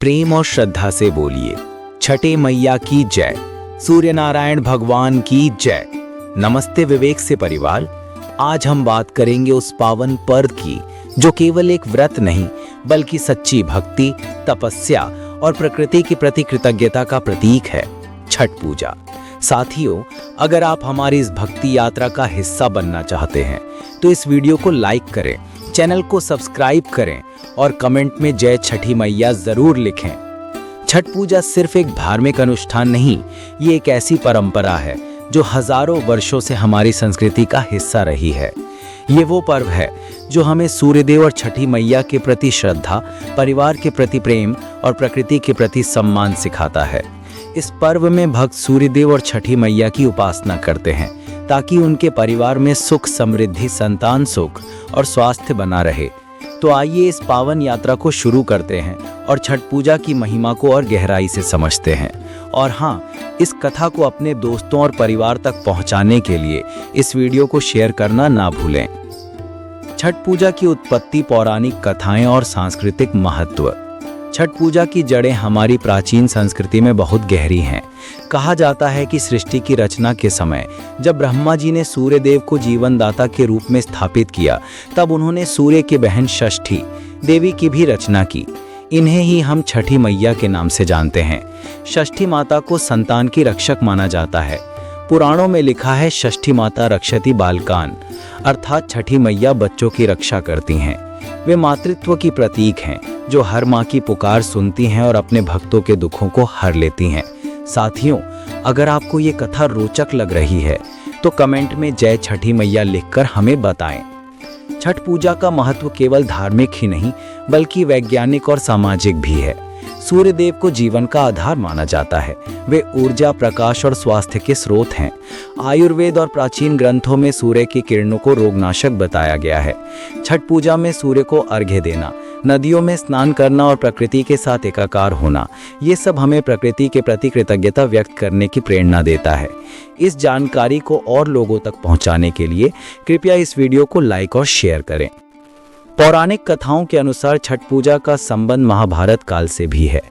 प्रेम और श्रद्धा से बोलिए छठे मैया की जय, सूर्य नारायण भगवान की जय। नमस्ते विवेक से परिवार। आज हम बात करेंगे उस पावन पर्व की जो केवल एक व्रत नहीं बल्कि सच्ची भक्ति, तपस्या और प्रकृति के प्रति कृतज्ञता का प्रतीक है, छठ पूजा। साथियों, अगर आप हमारी इस भक्ति यात्रा का हिस्सा बनना चाहते हैं तो इस वीडियो को लाइक करें, चैनल को सब्सक्राइब करें और कमेंट में जय छठी मैया जरूर लिखें। छठ पूजा सिर्फ एक धार्मिक अनुष्ठान नहीं, ये एक ऐसी परंपरा है जो हजारों वर्षों से हमारी संस्कृति का हिस्सा रही है। ये वो पर्व है जो हमें सूर्यदेव और छठी मैया के प्रति श्रद्धा, परिवार के प्रति प्रेम और प्रकृति के प्रति सम्मान सिखाता है। इस पर्व में भक्त सूर्यदेव और छठी मैया की उपासना करते हैं ताकि उनके परिवार में सुख, समृद्धि, संतान सुख और स्वास्थ्य बना रहे। तो आइए इस पावन यात्रा को शुरू करते हैं और छठ पूजा की महिमा को और गहराई से समझते हैं। और हाँ, इस कथा को अपने दोस्तों और परिवार तक पहुंचाने के लिए इस वीडियो को शेयर करना ना भूलें। छठ पूजा की उत्पत्ति, पौराणिक कथाएं और सांस्कृतिक महत्व। छठ पूजा की जड़ें हमारी प्राचीन संस्कृति में बहुत गहरी हैं। कहा जाता है कि सृष्टि की रचना के समय जब ब्रह्मा जी ने सूर्यदेव को जीवनदाता के रूप में स्थापित किया, तब उन्होंने सूर्य की बहन षष्ठी देवी की भी रचना की। इन्हें ही हम छठी मैया के नाम से जानते हैं। षष्ठी माता को संतान की रक्षक माना जाता है। पुराणों में लिखा है, षष्ठी माता रक्षति बालकान, अर्थात छठी मैया बच्चों की रक्षा करती हैं। वे मातृत्व की प्रतीक हैं जो हर माँ की पुकार सुनती हैं और अपने भक्तों के दुखों को हर लेती हैं। साथियों, अगर आपको ये कथा रोचक लग रही है तो कमेंट में जय छठी मैया लिखकर हमें बताएं। छठ पूजा का महत्व केवल धार्मिक ही नहीं बल्कि वैज्ञानिक और सामाजिक भी है। सूर्यदेव को जीवन का आधार माना जाता है। वे ऊर्जा, प्रकाश और स्वास्थ्य के स्रोत हैं। आयुर्वेद और प्राचीन ग्रंथों में सूर्य की किरणों को रोगनाशक बताया गया है। छठ पूजा में सूर्य को अर्घ्य देना, नदियों में स्नान करना और प्रकृति के साथ एकाकार होना, ये सब हमें प्रकृति के प्रति कृतज्ञता व्यक्त करने की प्रेरणा देता है। इस जानकारी को और लोगों तक पहुंचाने के लिए कृपया इस वीडियो को लाइक और शेयर करें। पौराणिक कथाओं के अनुसार छठ पूजा का संबंध महाभारत काल से भी है।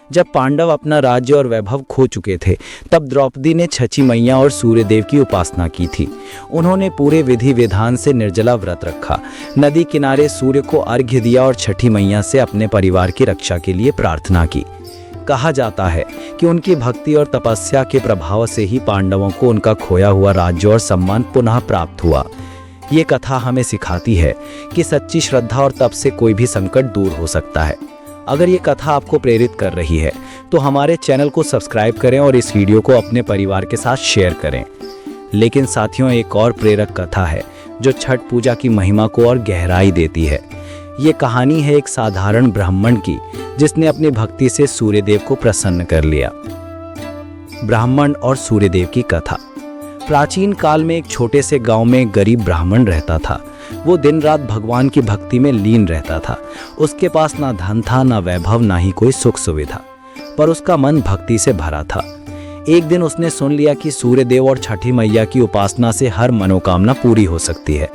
जब पांडव अपना राज्य और वैभव खो चुके थे, तब द्रौपदी ने छठी मैया और सूर्यदेव की उपासना की थी। उन्होंने पूरे विधि विधान से निर्जला व्रत रखा, नदी किनारे सूर्य को अर्घ्य दिया और छठी मैया से अपने परिवार की रक्षा के लिए प्रार्थना की। कहा जाता है कि उनकी भक्ति और तपस्या के प्रभाव से ही पांडवों को उनका खोया हुआ राज्य और सम्मान पुनः प्राप्त हुआ। ये कथा हमें सिखाती है कि सच्ची श्रद्धा और तप से कोई भी संकट दूर हो सकता है। अगर ये कथा आपको प्रेरित कर रही है तो हमारे चैनल को सब्सक्राइब करें और इस वीडियो को अपने परिवार के साथ शेयर करें। लेकिन साथियों, एक और प्रेरक कथा है जो छठ पूजा की महिमा को और गहराई देती है। ये कहानी है एक साधारण ब्राह्मण की जिसने अपनी भक्ति से सूर्यदेव को प्रसन्न कर लिया। ब्राह्मण और सूर्यदेव की कथा। प्राचीन काल में एक छोटे से गांव में एक गरीब ब्राह्मण रहता था। वो दिन रात भगवान की भक्ति में लीन रहता था। उसके पास ना धन था, ना वैभव, ना ही कोई सुख सुविधा, पर उसका मन भक्ति से भरा था। एक दिन उसने सुन लिया कि सूर्यदेव और छठी मैया की उपासना से हर मनोकामना पूरी हो सकती है।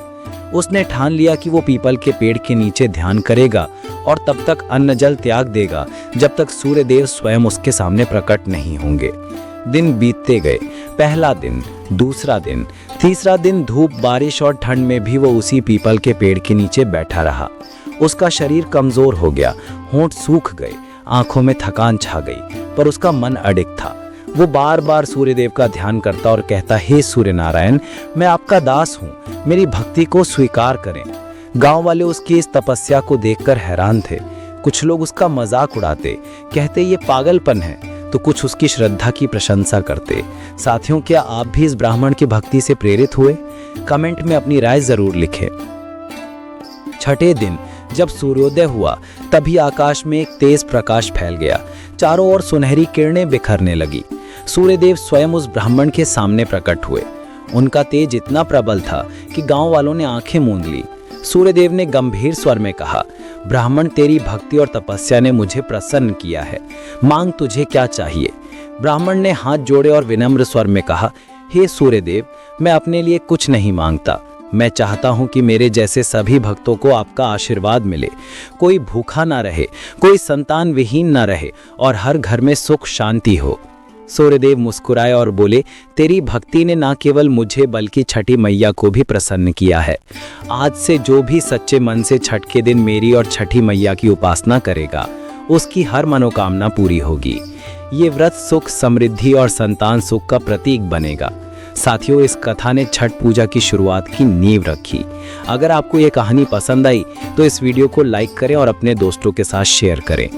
उसने ठान लिया कि वो पीपल के पेड़ के नीचे ध्यान करेगा और तब तक अन्न जल त्याग देगा जब तक सूर्यदेव स्वयं उसके सामने प्रकट नहीं होंगे। दिन बीतते गए। पहला दिन, दूसरा दिन, तीसरा दिन, धूप, बारिश और ठंड में भी वो उसी पीपल के पेड़ के नीचे बैठा रहा। उसका शरीर कमजोर हो गया, होंठ सूख गए, आंखों में थकान छा गई, पर उसका मन अडिग था। वो बार बार सूर्यदेव का ध्यान करता और कहता, हे सूर्य नारायण, मैं आपका दास हूँ, मेरी भक्ति को स्वीकार करें। गांव वाले उसकी इस तपस्या को देखकर हैरान थे। कुछ लोग उसका मजाक उड़ाते, कहते ये पागलपन है, तो कुछ उसकी श्रद्धा की प्रशंसा करते। साथियों, क्या आप भी इस ब्राह्मण की भक्ति से प्रेरित हुए? कमेंट में अपनी राय जरूर लिखें। छठे दिन जब सूर्योदय हुआ तभी आकाश में एक तेज प्रकाश फैल गया। चारों ओर सुनहरी किरणें बिखरने लगी। सूर्यदेव स्वयं उस ब्राह्मण के सामने प्रकट हुए। उनका तेज इतना प्रबल था कि गांव वालों ने आंखें मूंद ली। सूर्यदेव ने गंभीर स्वर में कहा, ब्राह्मण, तेरी भक्ति और तपस्या ने मुझे प्रसन्न किया है, मांग तुझे क्या चाहिए। ब्राह्मण ने हाथ जोड़े और विनम्र स्वर में कहा, हे सूर्यदेव, मैं अपने लिए कुछ नहीं मांगता, मैं चाहता हूं कि मेरे जैसे सभी भक्तों को आपका आशीर्वाद मिले, कोई भूखा ना रहे, कोई संतान विहीन ना रहे और हर घर में सुख शांति हो। सूर्यदेव मुस्कुराए और बोले, तेरी भक्ति ने ना केवल मुझे बल्कि छठी मैया को भी प्रसन्न किया है। आज से जो भी सच्चे मन से छठ के दिन मेरी और छठी मैया की उपासना करेगा, उसकी हर मनोकामना पूरी होगी। ये व्रत सुख, समृद्धि और संतान सुख का प्रतीक बनेगा। साथियों, इस कथा ने छठ पूजा की शुरुआत की नींव रखी। अगर आपको ये कहानी पसंद आई तो इस वीडियो को लाइक करें और अपने दोस्तों के साथ शेयर करें।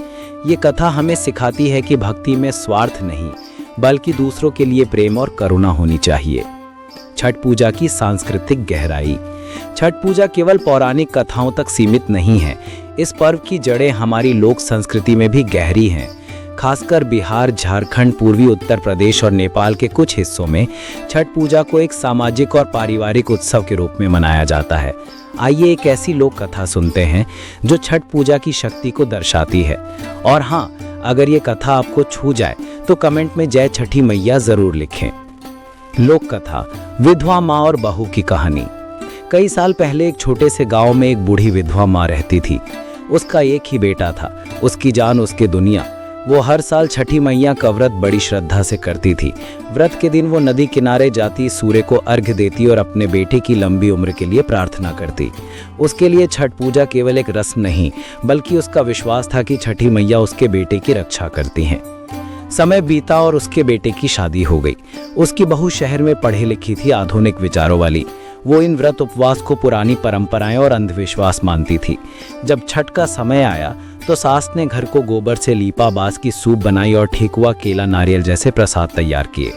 ये कथा हमें सिखाती है कि भक्ति में स्वार्थ नहीं बल्कि दूसरों के लिए प्रेम और करुणा होनी चाहिए। छठ पूजा की सांस्कृतिक गहराई। छठ पूजा केवल पौराणिक कथाओं तक सीमित नहीं है। इस पर्व की जड़ें हमारी लोक संस्कृति में भी गहरी हैं। खासकर बिहार, झारखंड, पूर्वी उत्तर प्रदेश और नेपाल के कुछ हिस्सों में छठ पूजा को एक सामाजिक और पारिवारिक उत्सव के रूप में मनाया जाता है। आइए एक ऐसी लोक कथा सुनते हैं जो छठ पूजा की शक्ति को दर्शाती है। और हाँ, अगर ये कथा आपको छू जाए तो कमेंट में जय छठी मैया जरूर लिखें। लोक कथा, विधवा माँ और बहू की कहानी। कई साल पहले एक छोटे से गांव में एक बूढ़ी विधवा माँ रहती थी। उसका एक ही बेटा था, उसकी जान उसकी दुनिया। वो हर साल छठी मैया का व्रत बड़ी श्रद्धा से करती थी। व्रत के दिन वो नदी किनारे जाती, सूर्य को अर्घ्य देती और अपने बेटे की लंबी उम्र के लिए प्रार्थना करती। उसके लिए छठ पूजा केवल एक रस्म नहीं बल्कि उसका विश्वास था कि छठी मैया उसके बेटे की रक्षा करती हैं। समय बीता और उसके बेटे की शादी हो गई। उसकी बहू शहर में पढ़ी लिखी थी, आधुनिक विचारों वाली। वो इन व्रत उपवास को पुरानी परंपराएं और अंधविश्वास मानती थी। जब छठ का समय आया तो सास ने घर को गोबर से लीपा, बांस की सूप बनाई और ठेकुआ, केला, नारियल जैसे प्रसाद तैयार किए।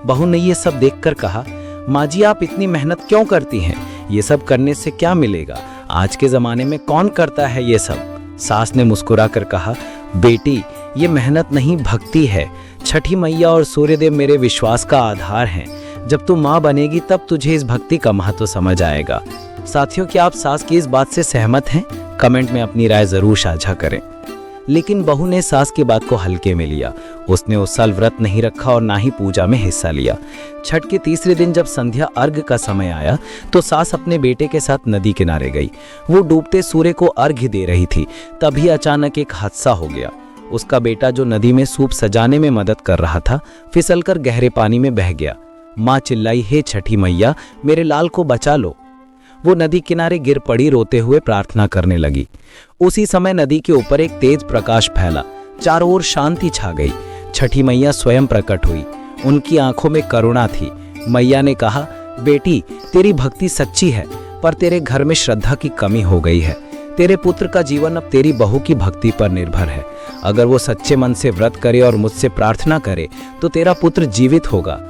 बहू ने ये सब देखकर कहा, माँ जी आप इतनी मेहनत क्यों करती हैं? ये सब करने से क्या मिलेगा? आज के ज़माने में कौन करता है ये सब? सास ने मुस्कुरा कर कहा, बेटी ये मेहनत नहीं भक्ति है। छठी मैया और सूर्यदेव मेरे विश्वास का आधार हैं। जब तू माँ बनेगी तब तुझे इस भक्ति का महत्व समझ आएगा। साथियों, क्या आप सास की इस बात से सहमत हैं? कमेंट में अपनी राय जरूर साझा करें। लेकिन बहू ने सास की बात को हल्के में लिया। उसने उस साल व्रत नहीं रखा और ना ही पूजा में हिस्सा लिया। छठ के तीसरे दिन जब संध्या अर्घ्य का समय आया तो सास अपने बेटे के साथ नदी किनारे गई। वो डूबते सूर्य को अर्घ्य दे रही थी। तभी अचानक एक हादसा हो गया। उसका बेटा जो नदी में सूप सजाने में मदद कर रहा था, फिसलकर गहरे पानी में बह गया। माँ चिल्लाई, हे छठी मैया मेरे लाल को बचा लो। वो नदी किनारे गिर पड़ी, रोते हुए प्रार्थना करने लगी। उसी समय नदी के ऊपर एक तेज प्रकाश फैला, चारों ओर शांति छा गई। छठी मैया स्वयं प्रकट हुई। उनकी आंखों में करुणा थी। मैया ने कहा, बेटी तेरी भक्ति सच्ची है पर तेरे घर में श्रद्धा की कमी हो गई है। तेरे पुत्र का जीवन अब तेरी बहू की भक्ति पर निर्भर है। अगर वो सच्चे मन से व्रत करे और मुझसे प्रार्थना करे तो तेरा पुत्र जीवित होगा।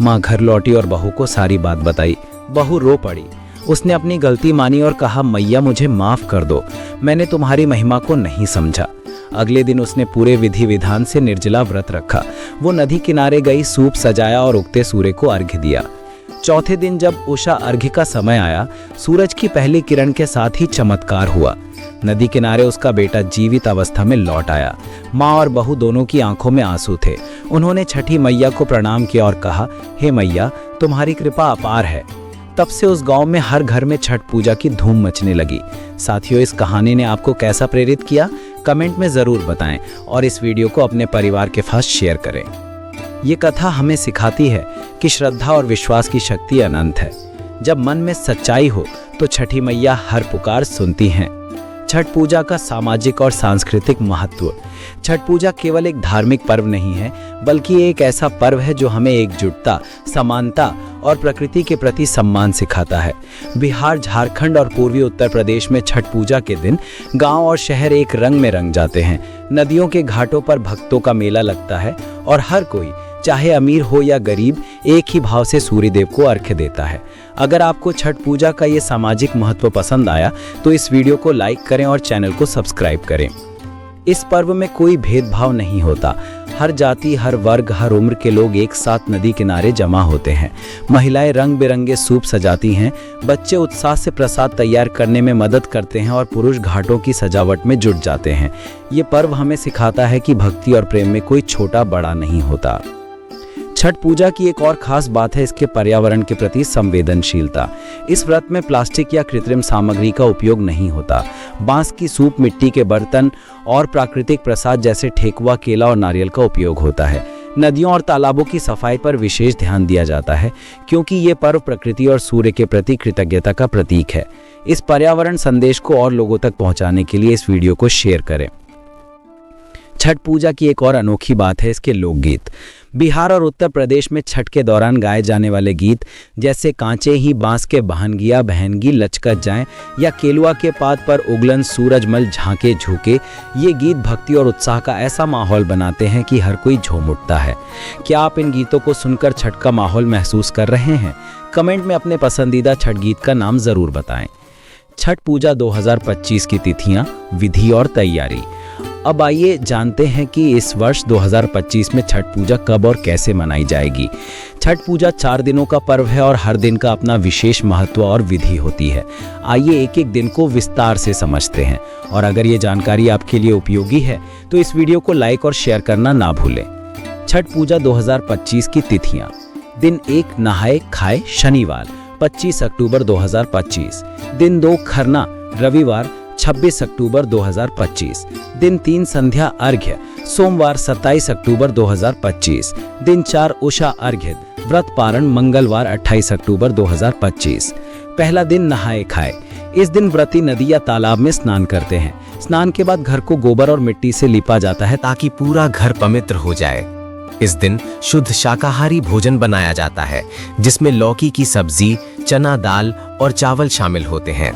माँ घर लौटी और बहू को सारी बात बताई। बहू रो पड़ी। उसने अपनी गलती मानी और कहा, मैया मुझे माफ कर दो, मैंने तुम्हारी महिमा को नहीं समझा। अगले दिन उसने पूरे विधि विधान से निर्जला व्रत रखा। वो नदी किनारे गई, सूप सजाया और उगते सूर्य को अर्घ्य दिया। चौथे दिन जब उषा अर्घ्य का समय आया, सूरज की पहली किरण के साथ ही चमत्कार हुआ। नदी किनारे उसका बेटा जीवित अवस्था में लौट आया। माँ और बहू दोनों की आंखों में आंसू थे। उन्होंने छठी मैया को प्रणाम किया और कहा, हे मैया तुम्हारी कृपा अपार है। तब से उस गांव में हर घर में छठ पूजा की धूम मचने लगी। साथियों, इस कहानी ने आपको कैसा प्रेरित किया? कमेंट में ज़रूर बताएं और इस वीडियो को अपने परिवार के साथ शेयर करें। ये कथा हमें सिखाती है कि श्रद्धा और विश्वास की शक्ति अनंत है। जब मन में सच्चाई हो तो छठी मैया हर पुकार सुनती हैं। छठ पूजा का सामाजिक और सांस्कृतिक महत्व। छठ पूजा केवल एक धार्मिक पर्व नहीं है बल्कि एक ऐसा पर्व है जो हमें एकजुटता, समानता और प्रकृति के प्रति सम्मान सिखाता है। बिहार, झारखंड और पूर्वी उत्तर प्रदेश में छठ पूजा के दिन गांव और शहर एक रंग में रंग जाते हैं। नदियों के घाटों पर भक्तों का मेला लगता है और हर कोई, चाहे अमीर हो या गरीब, एक ही भाव से सूर्यदेव को अर्घ्य देता है। अगर आपको छठ पूजा का ये सामाजिक महत्व पसंद आया तो इस वीडियो को लाइक करें और चैनल को सब्सक्राइब करें। इस पर्व में कोई भेदभाव नहीं होता। हर जाति, हर वर्ग, हर उम्र के लोग एक साथ नदी किनारे जमा होते हैं। महिलाएं रंग बिरंगे सूप सजाती हैं, बच्चे उत्साह से प्रसाद तैयार करने में मदद करते हैं और पुरुष घाटों की सजावट में जुट जाते हैं। ये पर्व हमें सिखाता है कि भक्ति और प्रेम में कोई छोटा बड़ा नहीं होता। छठ पूजा की एक और खास बात है इसके पर्यावरण के प्रति संवेदनशीलता। इस व्रत में प्लास्टिक या कृत्रिम सामग्री का उपयोग नहीं होता। बांस की सूप, मिट्टी के बर्तन और प्राकृतिक प्रसाद जैसे ठेकुआ, केला और नारियल का उपयोग होता है। नदियों और तालाबों की सफाई पर विशेष ध्यान दिया जाता है क्योंकि ये पर्व प्रकृति और सूर्य के प्रति कृतज्ञता का प्रतीक है। इस पर्यावरण संदेश को और लोगों तक पहुंचाने के लिए इस वीडियो को शेयर करें। छठ पूजा की एक और अनोखी बात है इसके लोकगीत। बिहार और उत्तर प्रदेश में छठ के दौरान गाए जाने वाले गीत जैसे कांचे ही बांस के बहनगिया बहनगी लचकत जाएं या केलुआ के पात पर उगलन सूरजमल झांके झुके, ये गीत भक्ति और उत्साह का ऐसा माहौल बनाते हैं कि हर कोई झूम उठता है। क्या आप इन गीतों को सुनकर छठ का माहौल महसूस कर रहे हैं? कमेंट में अपने पसंदीदा छठ गीत का नाम ज़रूर बताएं। छठ पूजा 2025 की तिथियां, विधि और तैयारी। अब आइए जानते हैं कि इस वर्ष 2025 में छठ पूजा कब और कैसे मनाई जाएगी। छठ पूजा 4 दिनों का पर्व है और हर दिन का अपना विशेष महत्व और विधि होती है। आइए एक एक दिन को विस्तार से समझते हैं और अगर ये जानकारी आपके लिए उपयोगी है तो इस वीडियो को लाइक और शेयर करना ना भूलें। छठ पूजा 2025 की तिथियां। दिन 1 नहाए खाए शनिवार 25 अक्टूबर 2025। दिन 2 खरना रविवार 26 अक्टूबर 2025। दिन 3 संध्या अर्घ्य सोमवार 27 अक्टूबर 2025। दिन 4 उषा अर्घ्य व्रत पारण मंगलवार 28 अक्टूबर 2025। पहला दिन नहाए खाए। इस दिन व्रती नदी या तालाब में स्नान करते हैं। स्नान के बाद घर को गोबर और मिट्टी से लिपा जाता है ताकि पूरा घर पवित्र हो जाए। इस दिन शुद्ध शाकाहारी भोजन बनाया जाता है जिसमें लौकी की सब्जी, चना दाल और चावल शामिल होते हैं।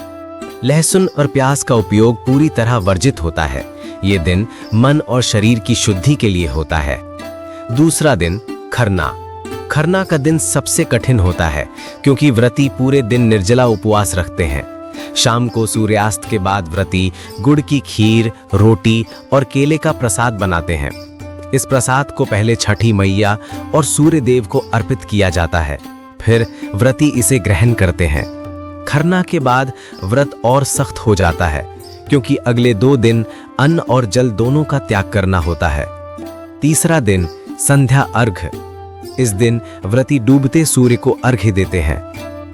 लहसुन और प्याज का उपयोग पूरी तरह वर्जित होता है। ये दिन मन और शरीर की शुद्धि के लिए होता है। दूसरा दिन खरना। खरना का दिन सबसे कठिन होता है क्योंकि व्रती पूरे दिन निर्जला उपवास रखते हैं। शाम को सूर्यास्त के बाद व्रती गुड़ की खीर, रोटी और केले का प्रसाद बनाते हैं। इस प्रसाद को पहले छठी मैया और सूर्य देव को अर्पित किया जाता है, फिर व्रती इसे ग्रहण करते हैं। खरना के बाद व्रत और सख्त हो जाता है क्योंकि अगले 2 दिन अन्न और जल दोनों का त्याग करना होता है। तीसरा दिन संध्या अर्घ्य। इस दिन व्रती डूबते सूर्य को अर्घ्य देते हैं।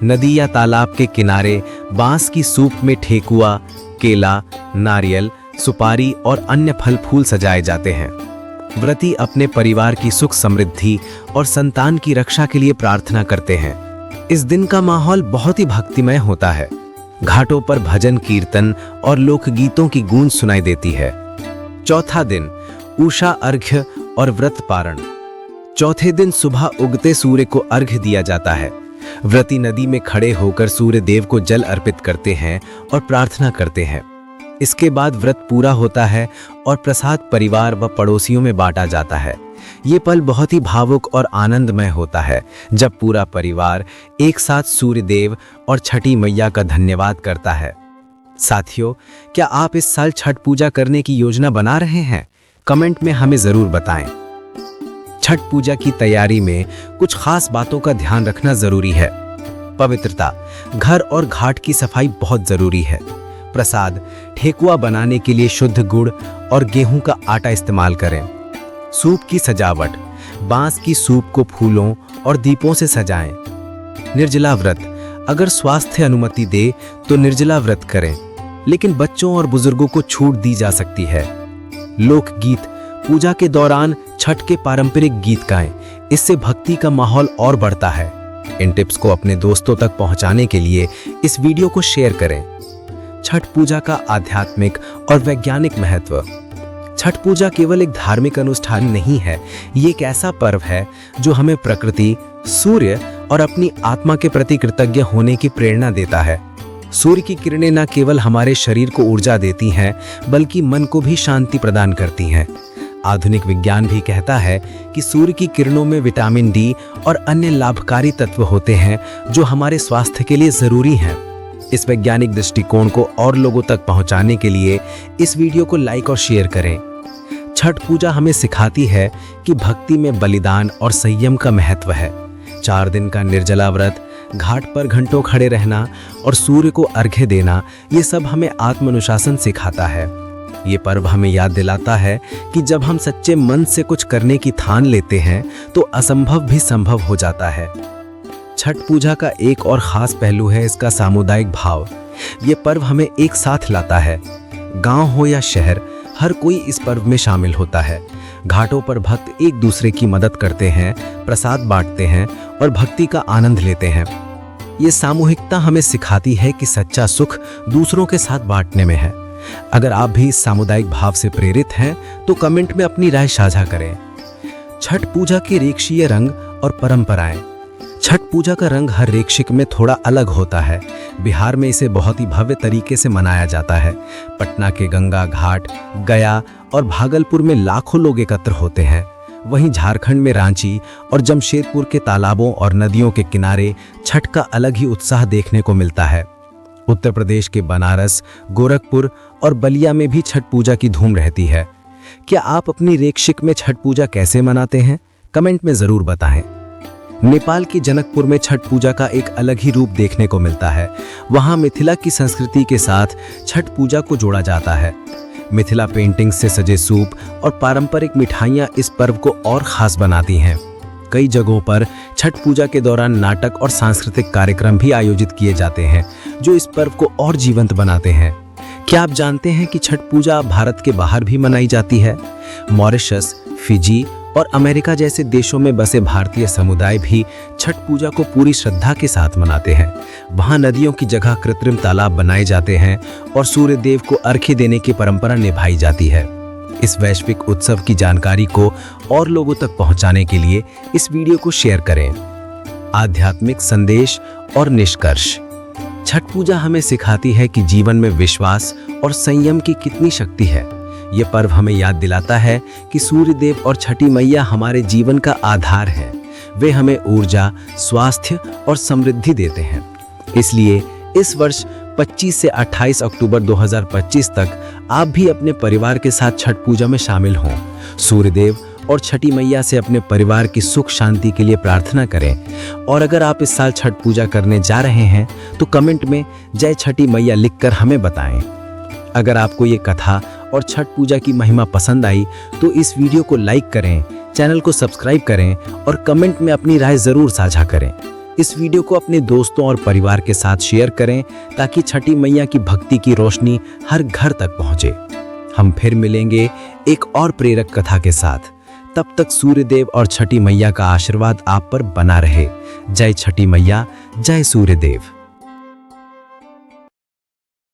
नदी या तालाब के किनारे बांस की सूप में ठेकुआ, केला, नारियल, सुपारी और अन्य फल फूल सजाए जाते हैं। व्रती अपने परिवार की सुख समृद्धि और संतान की रक्षा के लिए प्रार्थना करते हैं। इस दिन का माहौल बहुत ही भक्तिमय होता है। घाटों पर भजन कीर्तन और लोकगीतों की गूंज सुनाई देती है। चौथा दिन उषा अर्घ्य और व्रत पारण। चौथे दिन सुबह उगते सूर्य को अर्घ्य दिया जाता है। व्रती नदी में खड़े होकर सूर्य देव को जल अर्पित करते हैं और प्रार्थना करते हैं। इसके बाद व्रत पूरा होता है और प्रसाद परिवार व पड़ोसियों में बांटा जाता है। ये पल बहुत ही भावुक और आनंदमय होता है जब पूरा परिवार एक साथ सूर्य देव और छठी मैया का धन्यवाद करता है। साथियों, क्या आप इस साल छठ पूजा करने की योजना बना रहे हैं? कमेंट में हमें जरूर बताएं। छठ पूजा की तैयारी में कुछ खास बातों का ध्यान रखना जरूरी है। पवित्रता। घर और घाट की सफाई बहुत जरूरी है। प्रसाद। ठेकुआ बनाने के लिए शुद्ध गुड़ और गेहूं का आटा इस्तेमाल करें। सूप की सजावट। बांस की सूप को फूलों और दीपों से सजाएं। निर्जला व्रत। अगर स्वास्थ्य अनुमति दे तो निर्जला व्रत करें, लेकिन बच्चों और बुजुर्गों को छूट दी जा सकती है। लोकगीत। पूजा के दौरान छठ के पारंपरिक गीत गाएं, इससे भक्ति का माहौल और बढ़ता है। इन टिप्स को अपने दोस्तों तक पहुंचाने के लिए इस वीडियो को शेयर करें। छठ पूजा का आध्यात्मिक और वैज्ञानिक महत्व। छठ पूजा केवल एक धार्मिक अनुष्ठान नहीं है, ये एक ऐसा पर्व है जो हमें प्रकृति, सूर्य और अपनी आत्मा के प्रति कृतज्ञ होने की प्रेरणा देता है। सूर्य की किरणें न केवल हमारे शरीर को ऊर्जा देती हैं, बल्कि मन को भी शांति प्रदान करती हैं। आधुनिक विज्ञान भी कहता है कि सूर्य की किरणों में विटामिन डी और अन्य लाभकारी तत्व होते हैं जो हमारे स्वास्थ्य के लिए जरूरी हैं। इस वैज्ञानिक दृष्टिकोण को और लोगों तक पहुंचाने के लिए इस वीडियो को लाइक और शेयर करें। छठ पूजा हमें सिखाती है कि भक्ति में बलिदान और संयम का महत्व है। 4 दिन का निर्जला व्रत, घाट पर घंटों खड़े रहना और सूर्य को अर्घ्य देना, ये सब हमें आत्मानुशासन सिखाता है। ये पर्व हमें याद दिलाता है कि जब हम सच्चे मन से कुछ करने की ठान लेते हैं तो असंभव भी संभव हो जाता है। छठ पूजा का एक और खास पहलू है इसका सामुदायिक भाव। ये पर्व हमें एक साथ लाता है। गांव हो या शहर, हर कोई इस पर्व में शामिल होता है। घाटों पर भक्त एक दूसरे की मदद करते हैं, प्रसाद बांटते हैं और भक्ति का आनंद लेते हैं। ये सामूहिकता हमें सिखाती है कि सच्चा सुख दूसरों के साथ बांटने में है। अगर आप भी इस सामुदायिक भाव से प्रेरित हैं तो कमेंट में अपनी राय साझा करें। छठ पूजा के रेखशीय रंग और परंपराएं। छठ पूजा का रंग हर रेखशिक में थोड़ा अलग होता है। बिहार में इसे बहुत ही भव्य तरीके से मनाया जाता है। पटना के गंगा घाट, गया और भागलपुर में लाखों लोग एकत्र होते हैं। वहीं झारखंड में रांची और जमशेदपुर के तालाबों और नदियों के किनारे छठ का अलग ही उत्साह देखने को मिलता है। उत्तर प्रदेश के बनारस, गोरखपुर और बलिया में भी छठ पूजा की धूम रहती है। क्या आप अपनी रेखशिक में छठ पूजा कैसे मनाते हैं? कमेंट में जरूर बताएं। नेपाल के जनकपुर में छठ पूजा का एक अलग ही रूप देखने को मिलता है। वहां मिथिला की संस्कृति के साथ छठ पूजा को जोड़ा जाता है। मिथिला पेंटिंग से सजे सूप और पारंपरिक मिठाइयां इस पर्व को और खास बनाती हैं। कई जगहों पर छठ पूजा के दौरान नाटक और सांस्कृतिक कार्यक्रम भी आयोजित किए जाते हैं जो इस पर्व को और जीवंत बनाते हैं। क्या आप जानते हैं कि छठ पूजा भारत के बाहर भी मनाई जाती है? मॉरिशस, फिजी और अमेरिका जैसे देशों में बसे भारतीय समुदाय भी छठ पूजा को पूरी श्रद्धा के साथ मनाते हैं। वहां नदियों की जगह कृत्रिम तालाब बनाए जाते हैं और सूर्य देव को अर्घ्य देने की परंपरा निभाई जाती है। इस वैश्विक उत्सव की जानकारी को और लोगों तक पहुंचाने के लिए इस वीडियो को शेयर करें। आध्यात्मिक संदेश और निष्कर्ष। छठ पूजा हमें सिखाती है कि जीवन में विश्वास और संयम की कितनी शक्ति है। ये पर्व हमें याद दिलाता है कि सूर्य देव और छठी मैया हमारे जीवन का आधार है। वे हमें ऊर्जा, स्वास्थ्य और समृद्धि देते हैं। इसलिए इस वर्ष 25 से 28 अक्टूबर 2025 तक आप भी अपने परिवार के साथ छठ पूजा में शामिल हों। सूर्य देव और छठी मैया से अपने परिवार की सुख शांति के लिए प्रार्थना करें। और अगर आप इस साल छठ पूजा करने जा रहे हैं तो कमेंट में जय छठी मैया लिखकर हमें बताएं। अगर आपको ये कथा और छठ पूजा की महिमा पसंद आई तो इस वीडियो को लाइक करें, चैनल को सब्सक्राइब करें और कमेंट में अपनी राय जरूर साझा करें। इस वीडियो को अपने दोस्तों और परिवार के साथ शेयर करें ताकि छठी मैया की भक्ति की रोशनी हर घर तक पहुंचे। हम फिर मिलेंगे एक और प्रेरक कथा के साथ। तब तक सूर्य देव और छठी मैया का आशीर्वाद आप पर बना रहे। जय छठी मैया, जय सूर्य देव।